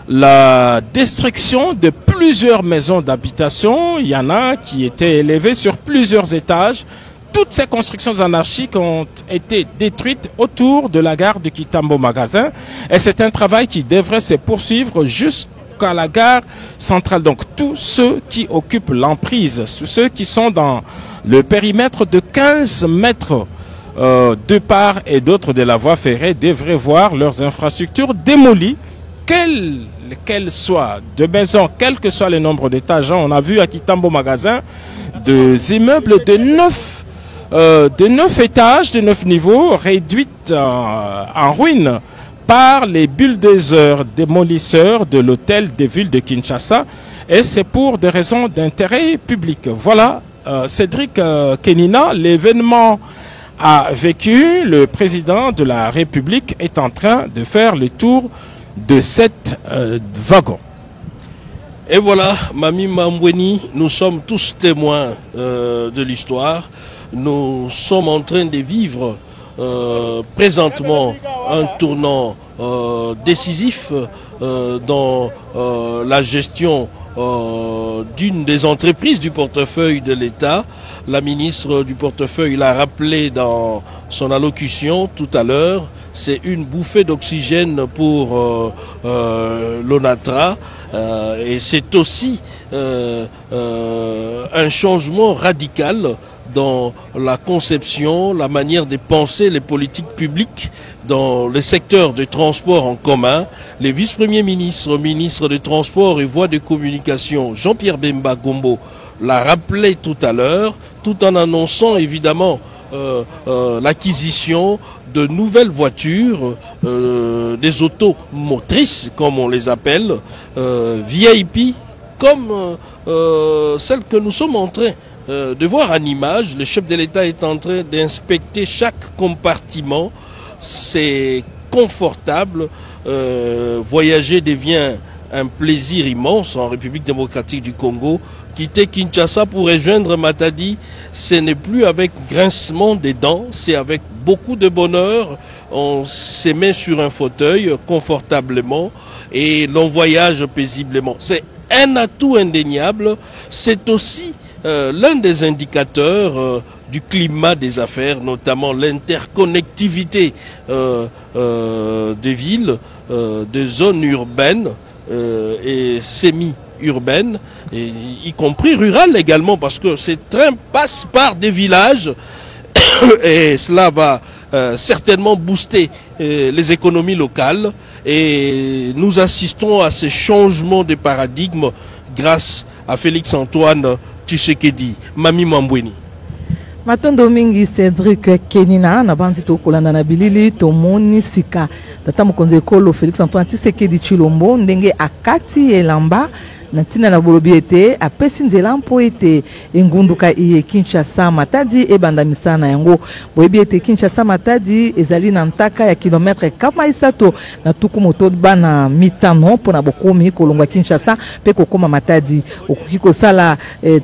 la destruction de plusieurs maisons d'habitation. Il y en a qui étaient élevées sur plusieurs étages. Toutes ces constructions anarchiques ont été détruites autour de la gare de Kitambo Magasin et c'est un travail qui devrait se poursuivre jusqu'à la gare centrale. Donc tous ceux qui occupent l'emprise, tous ceux qui sont dans le périmètre de 15 mètres de part et d'autre de la voie ferrée devraient voir leurs infrastructures démolies, quelles soient de maisons, quel que soit le nombre d'étages. On a vu à Kitambo Magasin des immeubles de 9 étages, de 9 niveaux, réduites en ruine par les bulldozers démolisseurs de l'hôtel de ville de Kinshasa. Et c'est pour des raisons d'intérêt public. Voilà, Cédric Kenina, l'événement a vécu. Le président de la République est en train de faire le tour de cette wagon. Et voilà, Mami Mambweni, nous sommes tous témoins de l'histoire. Nous sommes en train de vivre présentement un tournant décisif dans la gestion d'une des entreprises du portefeuille de l'État. La ministre du portefeuille l'a rappelé dans son allocution tout à l'heure. C'est une bouffée d'oxygène pour l'ONATRA et c'est aussi un changement radical dans la conception, la manière de penser les politiques publiques dans le secteur de transport en commun. Les vice-premiers ministres, ministres des Transports et Voies de Communication, Jean-Pierre Bemba Gombo, l'a rappelé tout à l'heure, tout en annonçant évidemment l'acquisition de nouvelles voitures, des autos motrices, comme on les appelle, VIP, comme celles que nous sommes en train de voir en image. Le chef de l'État est en train d'inspecter chaque compartiment. C'est confortable. Voyager devient un plaisir immense en République démocratique du Congo. Quitter Kinshasa pour rejoindre Matadi, ce n'est plus avec grincement des dents, c'est avec beaucoup de bonheur. On se met sur un fauteuil confortablement et l'on voyage paisiblement. C'est un atout indéniable. C'est aussi l'un des indicateurs du climat des affaires, notamment l'interconnectivité des villes, des zones urbaines et semi-urbaines, y compris rurales également, parce que ces trains passent par des villages et cela va certainement booster les économies locales et nous assistons à ces changements de paradigme grâce à Félix Antoine Tshisekedi. Mami Mambweni. Matondo mingi Cédric Kenina na bandi to kolanda na bilili to moni sika tata mokonzi ekolo Félix Antoine Tshisekedi Tshilombo ndenge akati elamba na tina na bolobi ete apesi nzela mpo ete engunduka iye Kinshasa Matadi ebanda misana yango boyebi ete Kinshasa Matadi ezali na ntaka ya kilometre kama isato na tuku moto bana mitano mpona bokomi kolongwa Kinshasa pe kokoma Matadi okoki kosala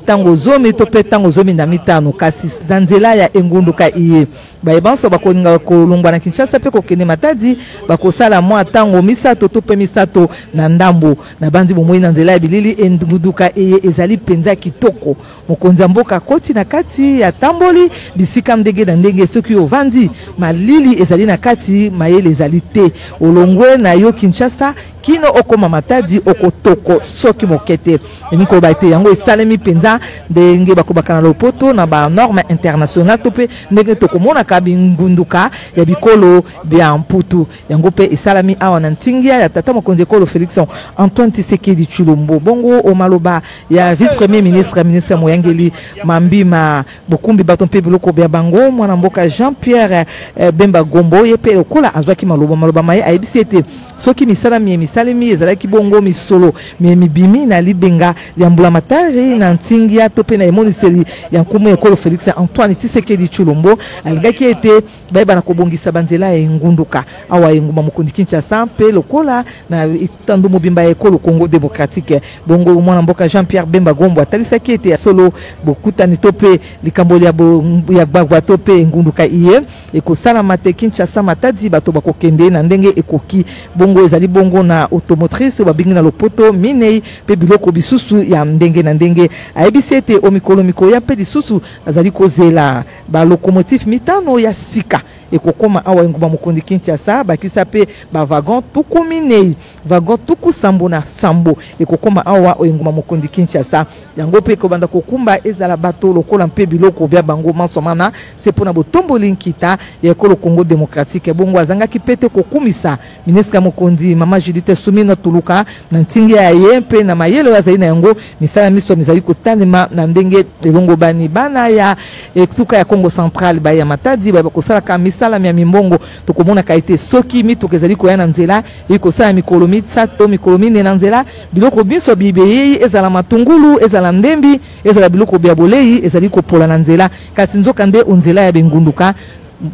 tango zomi to pe tango zomi na mitano kasi na nzela ya engunduka iye bayebanso bakolinga kolongwa na Kinshasa pe kokende Matadi bakosala mwa tango misato to pe misato na ndambo na bandi bomoi na nzela ya malili engunduka eye ezali penza kitoko mokonzi mboka koti na kati ya tamboli bisika ndenge na ndenge soki ovandi malili ezali na kati mayele ezali te olongwe na yo Kinshasa kino okoma Matadi okotoko soki mokete niko baite yango esalemi penza ndenge bakobaka na lopoto na ba norme internationale tope ndenge tokomona ka bingunduka ya bikolo bya mputu yango pe esalami awa na ntingia ya tata mokonzi ekolo Félix Antoine Tshisekedi Tshilombo bongo o maloba ya vice premier ministre Moyangeli Mambima bokumbi bato mpe biloko bya bango mwana mboka Jean-Pierre Bemba Gombo yepe okola azwaki maloba maye ayebisiete soki misalemi ezalaki bongo misolo mibimi na libenga ya mbulamatari na ntingia tope na emoniseli ya nkumu ekolo Félix Antoine Tshisekedi Tshilombo alingaki ete bayeba na kobongisa banzela ya ngunduka awa enguma mokondi Kinshasa mpe lokola na tando mobimba ekolo Congo démocratique bongo mwana mboka Jean-Pierre Bemba Gombo atalisaki ete ya solo bokutani tope likamboli ya gbagwa tope ngunduka iye ekosala mate Kinshasa Matadi bato bakokende na ndenge ekoki bongo ezali bongo na automotrice babingi na lopoto minei pe biloko bisusu ya ndenge na ndenge ayebisi ete omikolo ya pe disusu azali kozela ba locomotive mitano ya sika ekokoma awa enguma mokondi Kinshasa bakisa pe ba wagon tuku minei wagon tuku sambo na sambo ekokoma awa enguma mokondi Kinshasa yango pe kobanda kokumba ezala bato lokola mpe biloko bya bango mansomana c'est pona botomboli nkita ya ekolo Congo démocratique bongo azangaki pete kokumisa ministre mokondi mama Judith Sumina Tuluka na ntingi ya yempe na mayelo ya zaina yango misala miso mizali kotanema na ndenge elongo bani bana ya etuka ya Congo Central ba ya Matadi ba kosala ka misala mya mimbongo tokomona kaite soki mitukezali koyana nzela ikosala mikolo mitsato mikolo mine na nzela biloko biso bibeye ezala matungulu ezala ndembi ezala biloko bya bolei ezali kopola na nzela kasi nzoka nde onzela ya bengunduka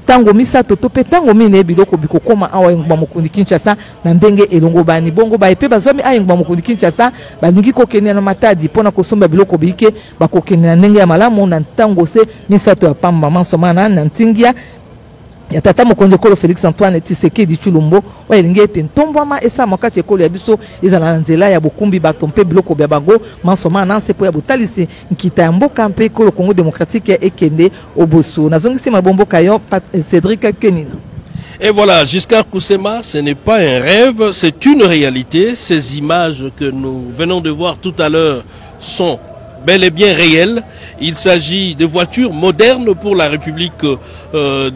tango misato tope tango mine biloko bikokoma awa enguma mokondi Kinshasa na ndenge elongo bani bongo ba epe bazomi a enguma mokondi Kinshasa bandingi kokene na Matadi pona kosomba biloko bike bakokene na ndenge ya malamu na tango se misato ya pamba mansomana na ntingia ya tata mokonzi ekolo Félix Antoine Tshisekedi Tshilombo wa elingi ete ntombwama esa makati ekolo ya biso ezala na nzela ya bokumbi bato mpe biloko bya bango mansoma na nsepo ya botalisi nkita ya mboka mpe ekolo Congo démocratique ekende oboso nazongisi mabomboka yo Cédric Kenina. Et voilà, Giscard Koussema, ce n'est pas un rêve, c'est une réalité. Ces images que nous venons de voir tout à l'heure sont bel et bien réel. Il s'agit de voitures modernes pour la République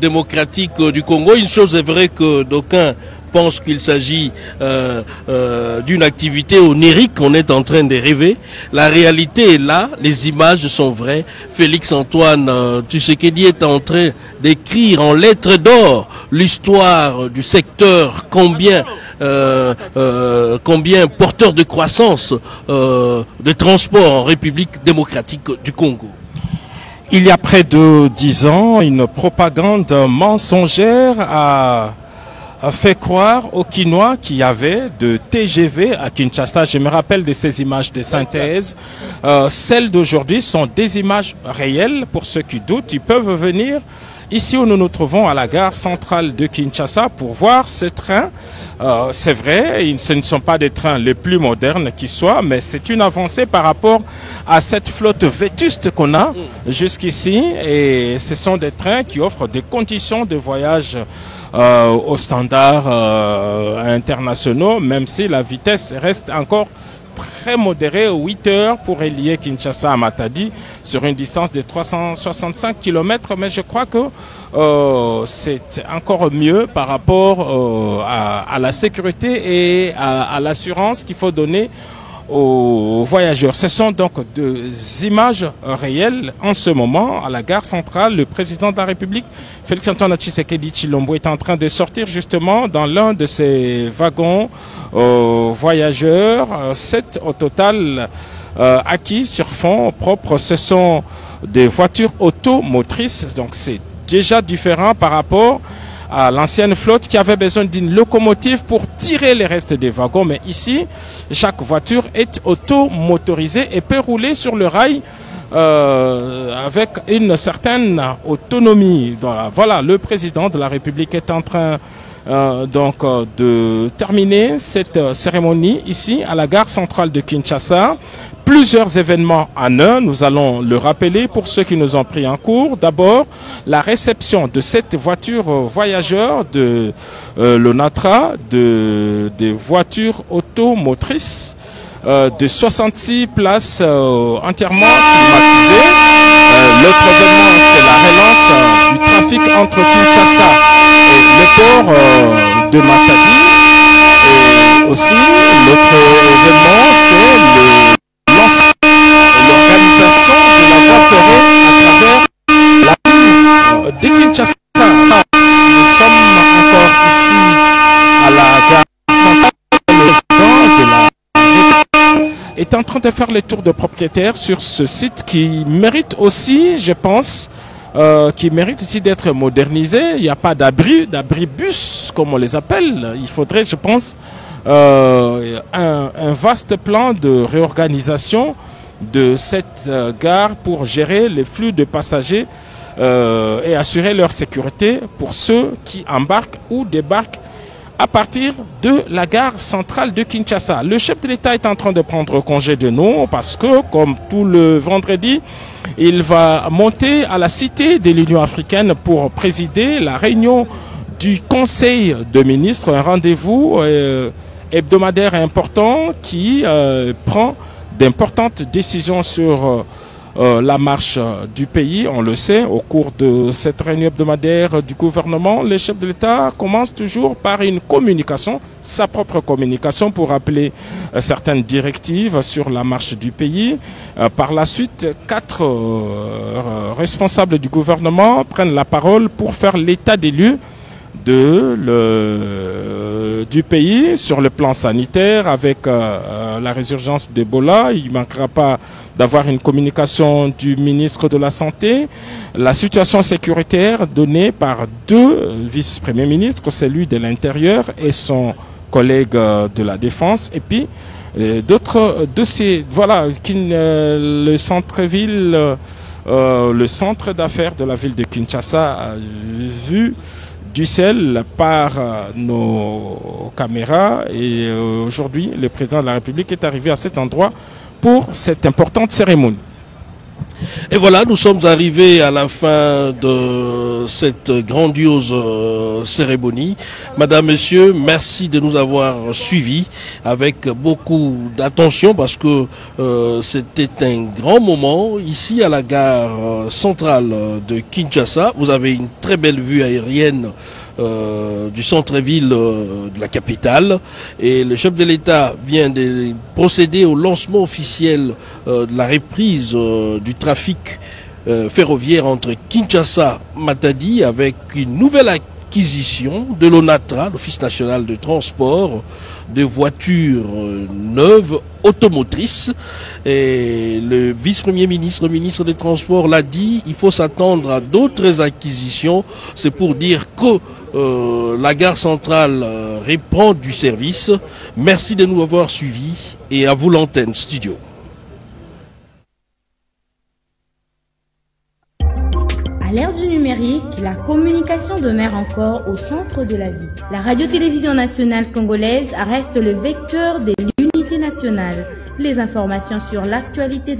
démocratique du Congo. Une chose est vraie que d'aucuns pensent qu'il s'agit d'une activité onirique qu'on est en train de rêver. La réalité est là, les images sont vraies. Félix Antoine Tshisekedi est en train d'écrire en lettres d'or l'histoire du secteur combien porteur de croissance de transport en République démocratique du Congo. Il y a près de 10 ans, une propagande mensongère a fait croire aux Kinois qu'il y avait de TGV à Kinshasa. Je me rappelle de ces images de synthèse. Celles d'aujourd'hui sont des images réelles. Pour ceux qui doutent, ils peuvent venir ici où nous nous trouvons à la gare centrale de Kinshasa pour voir ce train. C'est vrai, ce ne sont pas des trains les plus modernes qui soient, mais c'est une avancée par rapport à cette flotte vétuste qu'on a jusqu'ici. Et ce sont des trains qui offrent des conditions de voyage aux standards internationaux, même si la vitesse reste encore très modérée, 8 heures pour relier Kinshasa à Matadi sur une distance de 365 km, mais je crois que c'est encore mieux par rapport à la sécurité et à l'assurance qu'il faut donner aux voyageurs. Ce sont donc des images réelles en ce moment à la gare centrale. Le président de la République, Félix Antoine Tshisekedi Tshilombo, est en train de sortir justement dans l'un de ces wagons voyageurs. 7 au total acquis sur fonds propres. Ce sont des voitures automotrices, donc c'est déjà différent par rapport à l'ancienne flotte qui avait besoin d'une locomotive pour tirer les restes des wagons. Mais ici, chaque voiture est automotorisée et peut rouler sur le rail avec une certaine autonomie. Voilà, le président de la République est en train de terminer cette cérémonie ici à la gare centrale de Kinshasa. Plusieurs événements en un, nous allons le rappeler pour ceux qui nous ont pris en cours. D'abord, la réception de cette voiture voyageur de l'ONATRA, des voitures automotrices de 66 places entièrement climatisées. L'autre événement, c'est la relance du trafic entre Kinshasa et le port de Matadi. Et aussi, l'autre événement, c'est l'organisation de la voie ferrée à travers la ville de Kinshasa. Nous sommes encore ici à la gare centrale. Le président de la est en train de faire les tours de propriétaires sur ce site qui mérite aussi, je pense, qui mérite aussi d'être modernisé. Il n'y a pas d'abri bus, comme on les appelle. Il faudrait, je pense, un vaste plan de réorganisation de cette gare pour gérer les flux de passagers et assurer leur sécurité pour ceux qui embarquent ou débarquent à partir de la gare centrale de Kinshasa. Le chef de l'État est en train de prendre congé de nous parce que, comme tout le vendredi, il va monter à la Cité de l'Union africaine pour présider la réunion du Conseil de ministres, un rendez-vous hebdomadaire important qui prend d'importantes décisions sur la marche du pays. On le sait, au cours de cette réunion hebdomadaire du gouvernement, le chef de l'État commence toujours par une communication, sa propre communication pour rappeler certaines directives sur la marche du pays. Par la suite, 4 responsables du gouvernement prennent la parole pour faire l'état des lieux du pays sur le plan sanitaire avec la résurgence d'Ebola. Il ne manquera pas d'avoir une communication du ministre de la Santé. La situation sécuritaire donnée par 2 vice-premiers ministres, celui de l'Intérieur et son collègue de la Défense. Et puis d'autres dossiers. Voilà, le centre-ville, le centre d'affaires de la ville de Kinshasa a vu du ciel par nos caméras et aujourd'hui le président de la République est arrivé à cet endroit pour cette importante cérémonie. Et voilà, nous sommes arrivés à la fin de cette grandiose cérémonie. Madame, Monsieur, merci de nous avoir suivis avec beaucoup d'attention parce que c'était un grand moment ici à la gare centrale de Kinshasa. Vous avez une très belle vue aérienne du centre-ville de la capitale et le chef de l'État vient de procéder au lancement officiel de la reprise du trafic ferroviaire entre Kinshasa et Matadi avec une nouvelle acquisition de l'ONATRA, l'Office national de transport, de voitures neuves automotrices. Et le vice-premier ministre, ministre des Transports l'a dit, il faut s'attendre à d'autres acquisitions. C'est pour dire que la gare centrale reprend du service. Merci de nous avoir suivis et à vous l'antenne studio. À l'ère du numérique, la communication demeure encore au centre de la vie. La radio-télévision nationale congolaise reste le vecteur de l'unité nationale. Les informations sur l'actualité de